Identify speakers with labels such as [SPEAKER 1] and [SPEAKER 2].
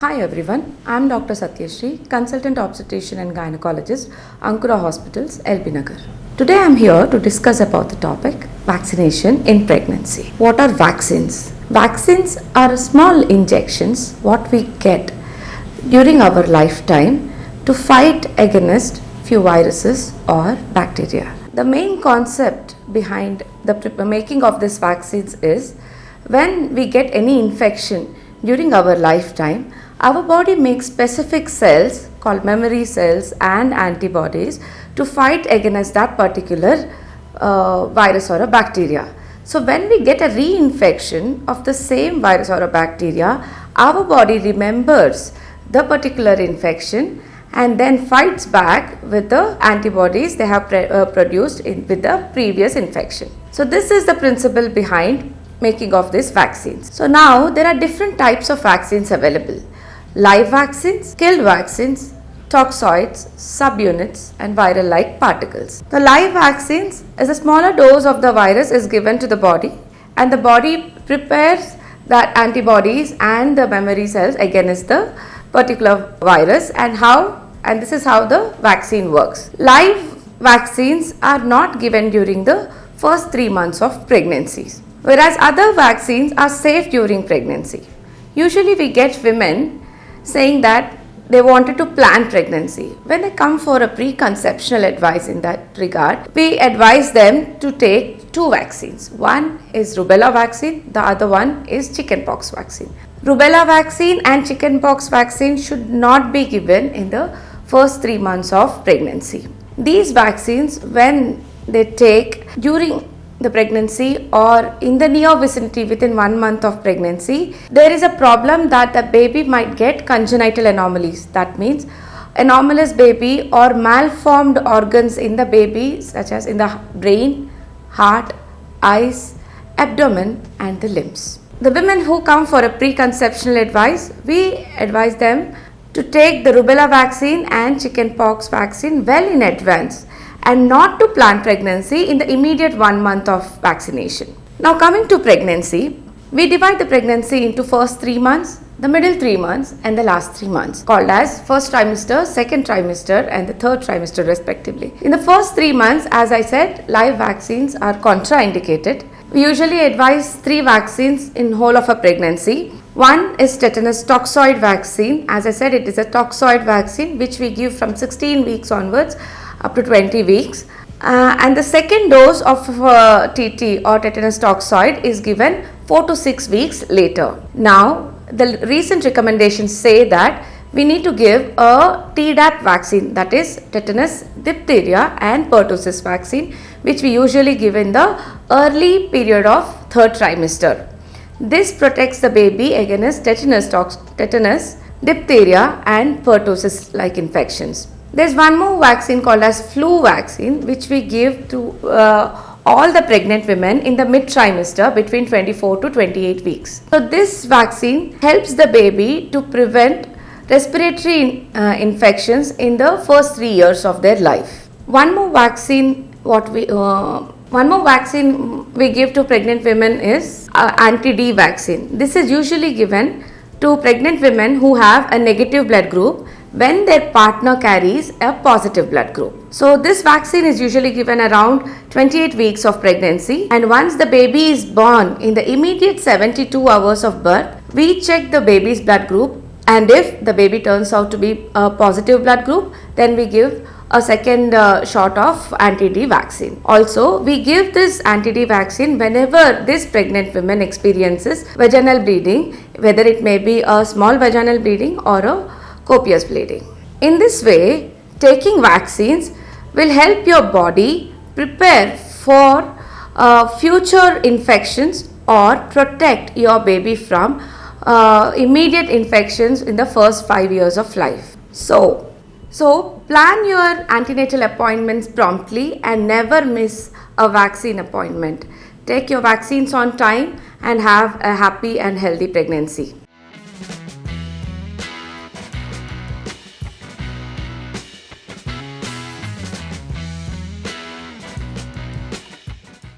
[SPEAKER 1] Hi everyone, I am Dr. Satyasri, Consultant Obstetrician and Gynecologist, Ankura Hospitals, LB Nagar. Today I am here to discuss about the topic vaccination in pregnancy. What are vaccines? Vaccines are small injections what we get during our lifetime to fight against few viruses or bacteria. The main concept behind the making of these vaccines is when we get any infection during our lifetime, our body makes specific cells called memory cells and antibodies to fight against that particular virus or a bacteria. So when we get a reinfection of the same virus or a bacteria, our body remembers the particular infection and then fights back with the antibodies they have produced with the previous infection. So this is the principle behind making of these vaccines. So now there are different types of vaccines available. Live vaccines, killed vaccines, toxoids, subunits and viral-like particles. The live vaccines is a smaller dose of the virus is given to the body and the body prepares that antibodies and the memory cells against the particular virus and this is how the vaccine works. Live vaccines are not given during the first 3 months of pregnancies, whereas other vaccines are safe during pregnancy. Usually we get women saying that they wanted to plan pregnancy. When they come for a preconceptional advice in that regard, we advise them to take 2 vaccines. One is rubella vaccine, the other one is chickenpox vaccine. Rubella vaccine and chickenpox vaccine should not be given in the first 3 months of pregnancy. These vaccines, when they take during the pregnancy or in the near vicinity within 1 month of pregnancy, there is a problem that the baby might get congenital anomalies. That means anomalous baby or malformed organs in the baby such as in the brain, heart, eyes, abdomen and the limbs. The women who come for a preconceptional advice, we advise them to take the rubella vaccine and chickenpox vaccine well in advance and not to plan pregnancy in the immediate 1 month of vaccination. Now coming to pregnancy, we divide the pregnancy into first 3 months, the middle 3 months and the last 3 months called as first trimester, second trimester and the third trimester respectively. In the first 3 months, as I said, live vaccines are contraindicated. We usually advise 3 vaccines in whole of a pregnancy. One is tetanus toxoid vaccine. As I said, it is a toxoid vaccine which we give from 16 weeks onwards up to 20 weeks. And the second dose of TT or tetanus toxoid is given 4 to 6 weeks later. Now, the recent recommendations say that we need to give a Tdap vaccine, that is tetanus, diphtheria and pertussis vaccine, which we usually give in the early period of third trimester. This protects the baby against tetanus, diphtheria and pertussis like infections. There is one more vaccine called as flu vaccine which we give to all the pregnant women in the mid trimester between 24 to 28 weeks. So this vaccine helps the baby to prevent respiratory infections in the first 3 years of their life. One more vaccine we give to pregnant women is anti-D vaccine. This is usually given to pregnant women who have a negative blood group when their partner carries a positive blood group. So this vaccine is usually given around 28 weeks of pregnancy, and once the baby is born, in the immediate 72 hours of birth, we check the baby's blood group, and if the baby turns out to be a positive blood group, then we give a second shot of anti-D vaccine. Also, we give this anti-D vaccine whenever this pregnant woman experiences vaginal bleeding, whether it may be a small vaginal bleeding or a copious bleeding. In this way, taking vaccines will help your body prepare for future infections or protect your baby from immediate infections in the first 5 years of life. So plan your antenatal appointments promptly and never miss a vaccine appointment. Take your vaccines on time and have a happy and healthy pregnancy.